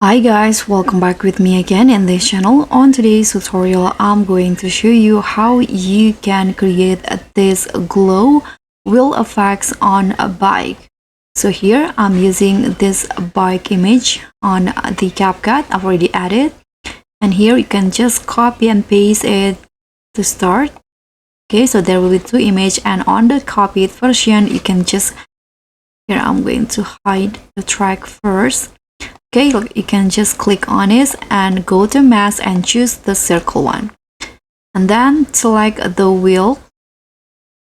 Hi guys, welcome back with me again in this channel. On today's tutorial, I'm going to show you how you can create this glow wheel effects on a bike. So here I'm using this bike image on the CapCut. I've already added, and here you can just copy and paste it to start. Okay, so there will be two images, and on the copied version you can just, here I'm going to hide the track first. Okay, you can just click on it and go to mask and choose the circle one, and then select the wheel,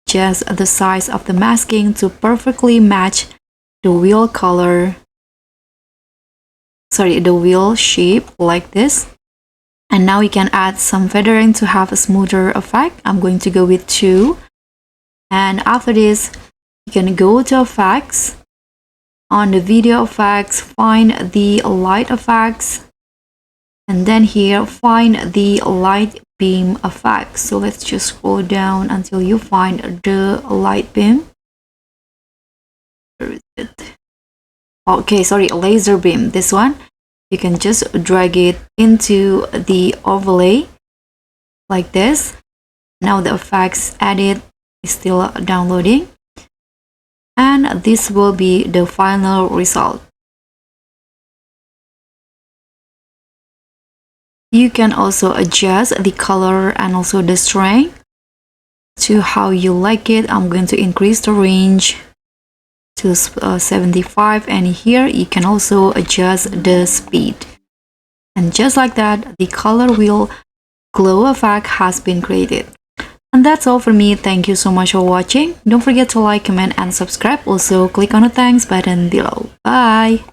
just the size of the masking to perfectly match the wheel color, the wheel shape like this. And now you can add some feathering to have a smoother effect. I'm going to go with 2, and after this you can go to effects. On the video effects, find the light effects, and then here find the light beam effect. So let's just scroll down until you find the light beam. Where is it? Okay, sorry, laser beam. This one, you can just drag it into the overlay like this. Now the effects added is still downloading, and this will be the final result. You can also adjust the color and also the strength to how you like it. I'm going to increase the range to 75, and here you can also adjust the speed. And just like that, the color wheel glow effect has been created. And that's all for me. Thank you so much for watching. Don't forget to like, comment, and subscribe. Also, click on the thanks button below. Bye!